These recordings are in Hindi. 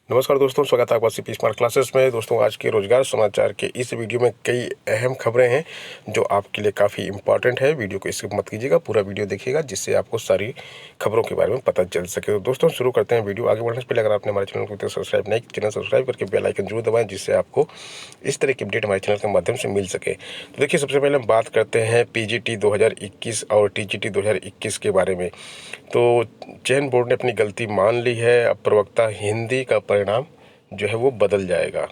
नमस्कार दोस्तों, स्वागत है आपका सीपी स्मार्ट क्लासेस में। दोस्तों, आज के रोजगार समाचार के इस वीडियो में कई अहम खबरें हैं जो आपके लिए काफ़ी इंपॉर्टेंट है। वीडियो को स्किप मत कीजिएगा, पूरा वीडियो देखिएगा जिससे आपको सारी खबरों के बारे में पता चल सके। तो दोस्तों, शुरू करते हैं वीडियो। आगे बढ़ने से पहले अगर आपने हमारे चैनल को सब्सक्राइब नहीं किया, चैनल सब्सक्राइब करके बेल आइकन जरूर दबाएं जिससे आपको इस तरह की अपडेट हमारे चैनल के माध्यम से मिल सके। तो देखिए, सबसे पहले हम बात करते हैं पीजीटी 2021 और टीजीटी 2021 के बारे में। तो चयन बोर्ड ने अपनी गलती मान ली है। अब प्रवक्ता हिंदी का परिणाम जो है वो बदल जाएगा।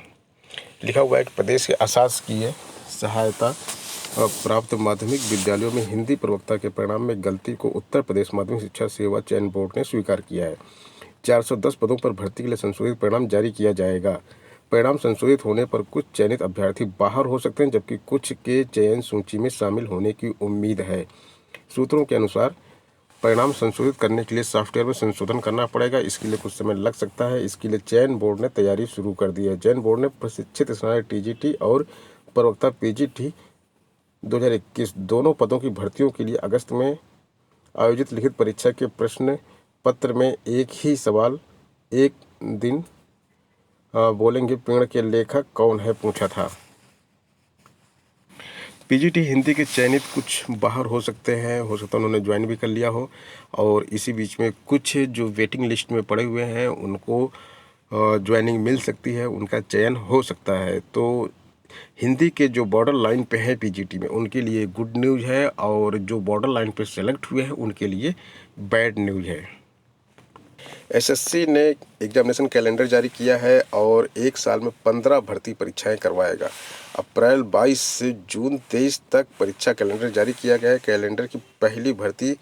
लिखा हुआ है कि प्रदेश के अशासकीय सहायता प्राप्त माध्यमिक विद्यालयों में हिंदी प्रवक्ता के परिणाम में गलती को उत्तर प्रदेश माध्यमिक शिक्षा सेवा चयन बोर्ड ने स्वीकार किया है। 410 पदों पर भर्ती के लिए संशोधित परिणाम जारी किया जाएगा। परिणाम संशोधित होने पर कुछ चयनित अभ्यर्थी बाहर हो सकते हैं, जबकि कुछ के चयन सूची में शामिल होने की उम्मीद है। सूत्रों के अनुसार परिणाम संशोधित करने के लिए सॉफ्टवेयर में संशोधन करना पड़ेगा। इसके लिए कुछ समय लग सकता है। इसके लिए चयन बोर्ड ने तैयारी शुरू कर दी है। चयन बोर्ड ने प्रशिक्षित स्नातक टीजीटी और प्रवक्ता पीजीटी 2021 दोनों पदों की भर्तियों के लिए अगस्त में आयोजित लिखित परीक्षा के प्रश्न पत्र में एक ही सवाल एक दिन बोलेंगे पेड़ के लेखक कौन है पूछा था। पीजीटी हिंदी के चयनित कुछ बाहर हो सकते हैं, हो सकता है उन्होंने ज्वाइन भी कर लिया हो, और इसी बीच में कुछ जो वेटिंग लिस्ट में पड़े हुए हैं उनको ज्वाइनिंग मिल सकती है, उनका चयन हो सकता है। तो हिंदी के जो बॉर्डर लाइन पे हैं पीजीटी में उनके लिए गुड न्यूज़ है, और जो बॉर्डर लाइन पे सेलेक्ट हुए हैं उनके लिए बैड न्यूज़ है। एसएससी ने एग्जामिनेशन कैलेंडर जारी किया है और एक साल में 15 भर्ती परीक्षाएं करवाएगा। अप्रैल 22 से जून 23 तक परीक्षा कैलेंडर जारी किया गया है। कैलेंडर की पहली भर्ती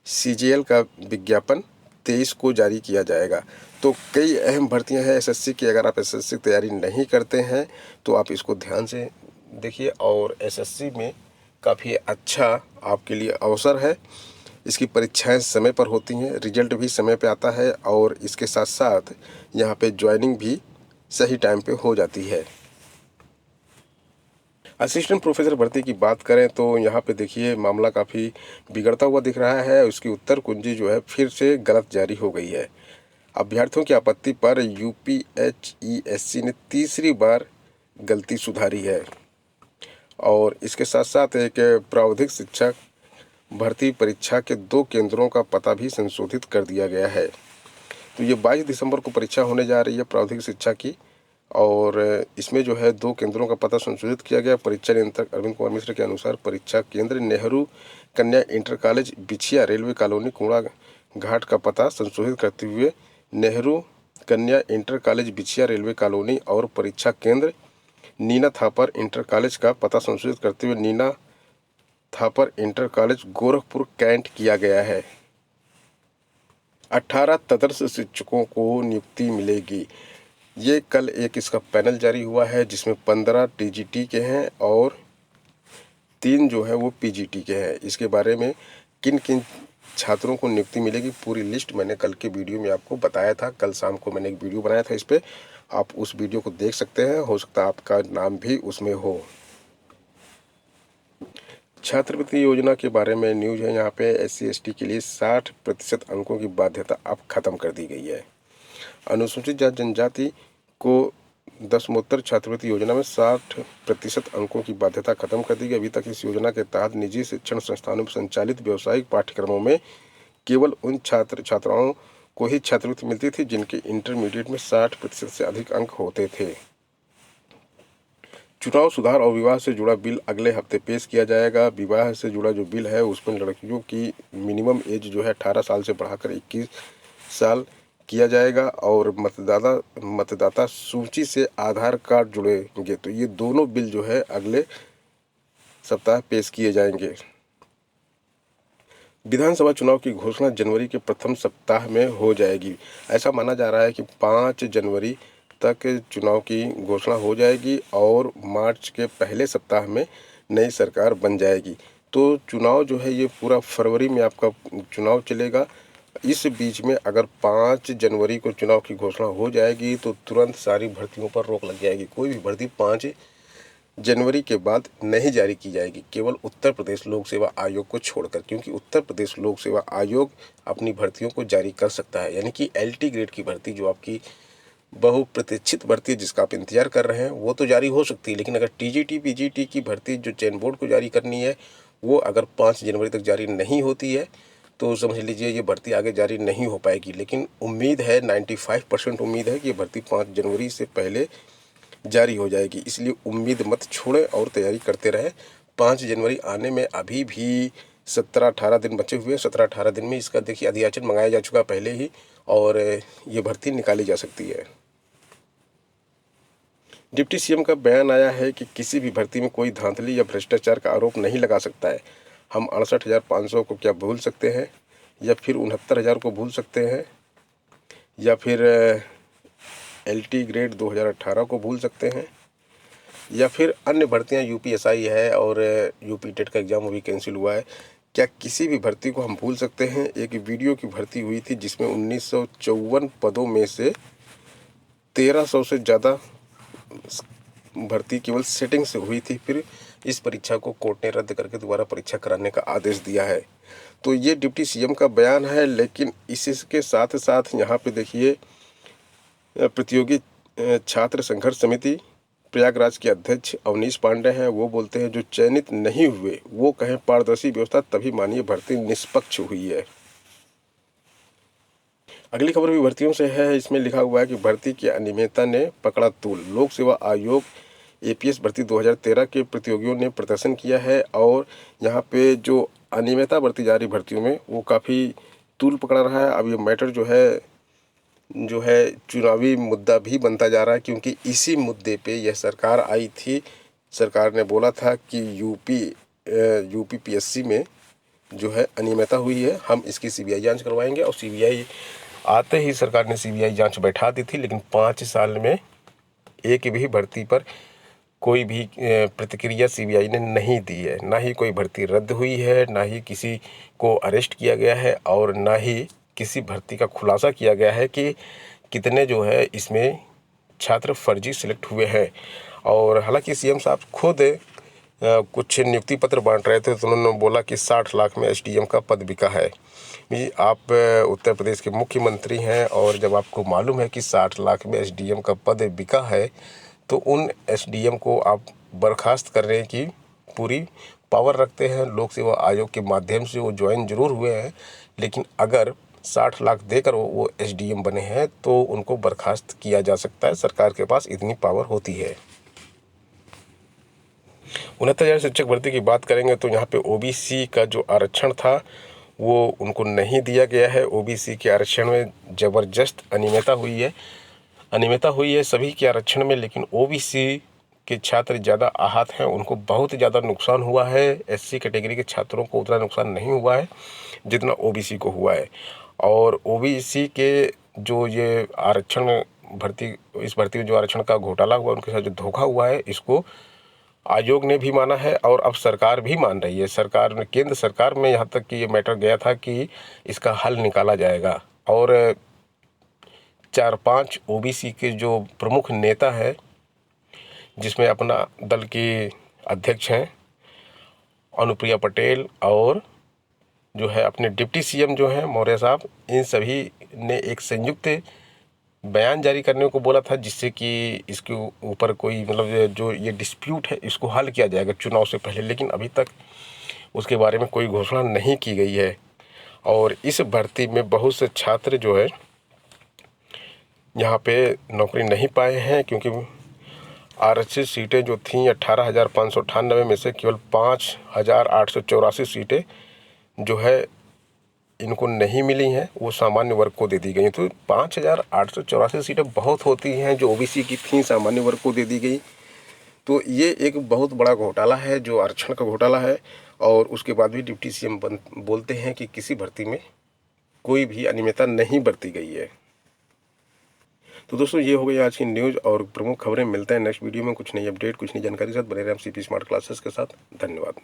सीजीएल का विज्ञापन 23 को जारी किया जाएगा। तो कई अहम भर्तियां हैं एसएससी की। अगर आप एसएससी की तैयारी नहीं करते हैं तो आप इसको ध्यान से देखिए, और एसएससी में काफ़ी अच्छा आपके लिए अवसर है। इसकी परीक्षाएं समय पर होती हैं, रिजल्ट भी समय पे आता है, और इसके साथ साथ यहाँ पे ज्वाइनिंग भी सही टाइम पे हो जाती है। असिस्टेंट प्रोफेसर भर्ती की बात करें तो यहाँ पे देखिए मामला काफ़ी बिगड़ता हुआ दिख रहा है। उसकी उत्तर कुंजी जो है फिर से गलत जारी हो गई है। अभ्यर्थियों की आपत्ति पर यूपीएचईएससी ने तीसरी बार गलती सुधारी है, और इसके साथ साथ एक प्रावधिक शिक्षक भर्ती परीक्षा के 2 केंद्रों का पता भी संशोधित कर दिया गया है। तो ये 22 दिसंबर को परीक्षा होने जा रही है प्रावधिक शिक्षा की, और इसमें जो है 2 केंद्रों का पता संशोधित किया गया। परीक्षा नियंत्रक अरविंद कुमार मिश्र के अनुसार परीक्षा केंद्र नेहरू कन्या इंटर कॉलेज बिछिया रेलवे कॉलोनी कूड़ा घाट का पता संशोधित करते हुए नेहरू कन्या इंटर कॉलेज बिछिया रेलवे कॉलोनी, और परीक्षा केंद्र नीना थापर इंटर कॉलेज का पता संशोधित करते हुए Neena Thapar inter college Gorakhpur Cantt किया गया है। 18 तदर्स शिक्षकों को नियुक्ति मिलेगी। ये कल एक इसका पैनल जारी हुआ है जिसमें 15 टीजीटी के हैं और 3 जो है वो पीजीटी के हैं। इसके बारे में किन किन छात्रों को नियुक्ति मिलेगी पूरी लिस्ट मैंने कल के वीडियो में आपको बताया था। कल शाम को मैंने एक वीडियो बनाया था इस पर, आप उस वीडियो को देख सकते हैं। हो सकता है आपका नाम भी उसमें हो। छात्रवृत्ति योजना के बारे में न्यूज़ है यहाँ पे। SC/ST के लिए 60% अंकों की बाध्यता अब खत्म कर दी गई है। अनुसूचित जाति जनजाति को दसमोत्तर छात्रवृत्ति योजना में 60% अंकों की बाध्यता खत्म कर दी गई। अभी तक इस योजना के तहत निजी शिक्षण संस्थानों में संचालित व्यावसायिक पाठ्यक्रमों में केवल उन छात्र छात्राओं को ही छात्रवृत्ति मिलती थी जिनके इंटरमीडिएट में 60% से अधिक अंक होते थे। चुनाव सुधार और विवाह से जुड़ा बिल अगले हफ्ते पेश किया जाएगा। विवाह से जुड़ा जो बिल है उसमें लड़कियों की मिनिमम एज जो है 18 साल से बढ़ाकर 21 साल किया जाएगा, और मतदाता सूची से आधार कार्ड जुड़ेंगे। तो ये दोनों बिल जो है अगले सप्ताह पेश किए जाएंगे। विधानसभा चुनाव की घोषणा जनवरी के प्रथम सप्ताह में हो जाएगी। ऐसा माना जा रहा है कि 5 जनवरी तक चुनाव की घोषणा हो जाएगी और मार्च के पहले सप्ताह में नई सरकार बन जाएगी। तो चुनाव जो है ये पूरा फरवरी में आपका चुनाव चलेगा। इस बीच में अगर 5 जनवरी को चुनाव की घोषणा हो जाएगी तो तुरंत सारी भर्तियों पर रोक लग जाएगी। कोई भी भर्ती 5 जनवरी के बाद नहीं जारी की जाएगी, केवल उत्तर प्रदेश लोक सेवा आयोग को छोड़कर, क्योंकि उत्तर प्रदेश लोक सेवा आयोग अपनी भर्तियों को जारी कर सकता है। यानी कि LT ग्रेड की भर्ती जो आपकी बहुप्रतीक्षित भर्ती जिसका आप इंतजार कर रहे हैं वो तो जारी हो सकती है, लेकिन अगर टीजीटी पीजीटी की भर्ती जो चयन बोर्ड को जारी करनी है वो अगर 5 जनवरी तक जारी नहीं होती है तो समझ लीजिए ये भर्ती आगे जारी नहीं हो पाएगी। लेकिन उम्मीद है, 95% उम्मीद है कि ये भर्ती 5 जनवरी से पहले जारी हो जाएगी। इसलिए उम्मीद मत छोड़ें और तैयारी करते रहें। 5 जनवरी आने में अभी भी 17-18 दिन बचे हुए हैं। 17-18 दिन में इसका देखिए अधियाचन मंगाया जा चुका पहले ही और ये भर्ती निकाली जा सकती है। डिप्टी सीएम का बयान आया है कि किसी भी भर्ती में कोई धांधली या भ्रष्टाचार का आरोप नहीं लगा सकता है। हम 68,500 को क्या भूल सकते हैं, या फिर 69,000 को भूल सकते हैं, या फिर LT ग्रेड 2018 को भूल सकते हैं, या फिर अन्य भर्तियां यूपीएसआई है और यूपी टेट का एग्ज़ाम अभी कैंसिल हुआ है। क्या किसी भी भर्ती को हम भूल सकते हैं? एक वीडियो की भर्ती हुई थी जिसमें 1954 पदों में से 1300 से ज़्यादा भर्ती केवल सेटिंग से हुई थी। फिर इस परीक्षा को कोर्ट ने रद्द करके दोबारा परीक्षा कराने का आदेश दिया है। तो ये डिप्टी सीएम का बयान है। लेकिन इसके साथ साथ यहाँ पे देखिए प्रतियोगी छात्र संघर्ष समिति प्रयागराज के अध्यक्ष अवनीश पांडे हैं। वो बोलते हैं जो चयनित नहीं हुए वो कहें पारदर्शी व्यवस्था तभी मानिए भर्ती निष्पक्ष हुई है। अगली खबर भी भर्तियों से है। इसमें लिखा हुआ है कि भर्ती की अनियमितता ने पकड़ा तूल। लोक सेवा आयोग APS भर्ती 2013 के प्रतियोगियों ने प्रदर्शन किया है और यहाँ पे जो अनियमितता बरती जा रही भर्तियों में वो काफ़ी तूल पकड़ रहा है। अब ये मैटर जो है चुनावी मुद्दा भी बनता जा रहा है, क्योंकि इसी मुद्दे पे यह सरकार आई थी। सरकार ने बोला था कि यूपी PSC में जो है अनियमितता हुई है, हम इसकी CBI जांच करवाएंगे। और CBI आते ही सरकार ने CBI जांच बैठा दी थी। लेकिन 5 साल में एक भी भर्ती पर कोई भी प्रतिक्रिया CBI ने नहीं दी है। ना ही कोई भर्ती रद्द हुई है, ना ही किसी को अरेस्ट किया गया है और ना ही किसी भर्ती का खुलासा किया गया है कि कितने जो है इसमें छात्र फर्जी सिलेक्ट हुए हैं। और हालांकि CM साहब खुद कुछ नियुक्ति पत्र बांट रहे थे तो उन्होंने बोला कि 60 लाख में SDM का पद बिका है। आप उत्तर प्रदेश के मुख्यमंत्री हैं और जब आपको मालूम है कि 60 लाख में SDM का पद बिका है तो उन SDM को आप बर्खास्त करने की पूरी पावर रखते हैं। लोक सेवा आयोग के माध्यम से वो ज्वाइन जरूर हुए हैं, लेकिन अगर 60 लाख देकर वो SDM बने हैं तो उनको बर्खास्त किया जा सकता है। सरकार के पास इतनी पावर होती है। 69,000 शिक्षक भर्ती की बात करेंगे तो यहाँ पे OBC का जो आरक्षण था वो उनको नहीं दिया गया है। OBC के आरक्षण में ज़बरदस्त अनियमितता हुई है सभी के आरक्षण में। लेकिन OBC के छात्र ज़्यादा आहत हैं, उनको बहुत ज़्यादा नुकसान हुआ है। SC कैटेगरी के छात्रों को उतना नुकसान नहीं हुआ है जितना OBC को हुआ है। और OBC के जो ये आरक्षण इस भर्ती में जो आरक्षण का घोटाला हुआ, उनके साथ जो धोखा हुआ है, इसको आयोग ने भी माना है और अब सरकार भी मान रही है। सरकार ने, केंद्र सरकार में यहाँ तक कि ये मैटर गया था कि इसका हल निकाला जाएगा। और 4-5 OBC के जो प्रमुख नेता हैं, जिसमें अपना दल की अध्यक्ष हैं अनुप्रिया पटेल और जो है अपने डिप्टी CM जो हैं मौर्य साहब, इन सभी ने एक संयुक्त बयान जारी करने को बोला था जिससे कि इसके ऊपर कोई मतलब जो ये डिस्प्यूट है इसको हल किया जाएगा चुनाव से पहले। लेकिन अभी तक उसके बारे में कोई घोषणा नहीं की गई है। और इस भर्ती में बहुत से छात्र जो है यहाँ पे नौकरी नहीं पाए हैं, क्योंकि आरक्षित सीटें जो थीं 18,598 में से केवल 5,884 सीटें जो है इनको नहीं मिली हैं, वो सामान्य वर्ग को दे दी गई। तो 5,884 सीटें बहुत होती हैं जो OBC की थी, सामान्य वर्ग को दे दी गई। तो ये एक बहुत बड़ा घोटाला है, जो आरक्षण का घोटाला है। और उसके बाद भी डिप्टी CM बोलते हैं कि किसी भर्ती में कोई भी अनियमितता नहीं बरती गई है। तो दोस्तों ये हो गई आज की न्यूज़ और प्रमुख खबरें। मिलते हैं नेक्स्ट वीडियो में कुछ नई अपडेट, कुछ नई जानकारी के साथ। बने रहें आप CP स्मार्ट क्लासेस के साथ। धन्यवाद।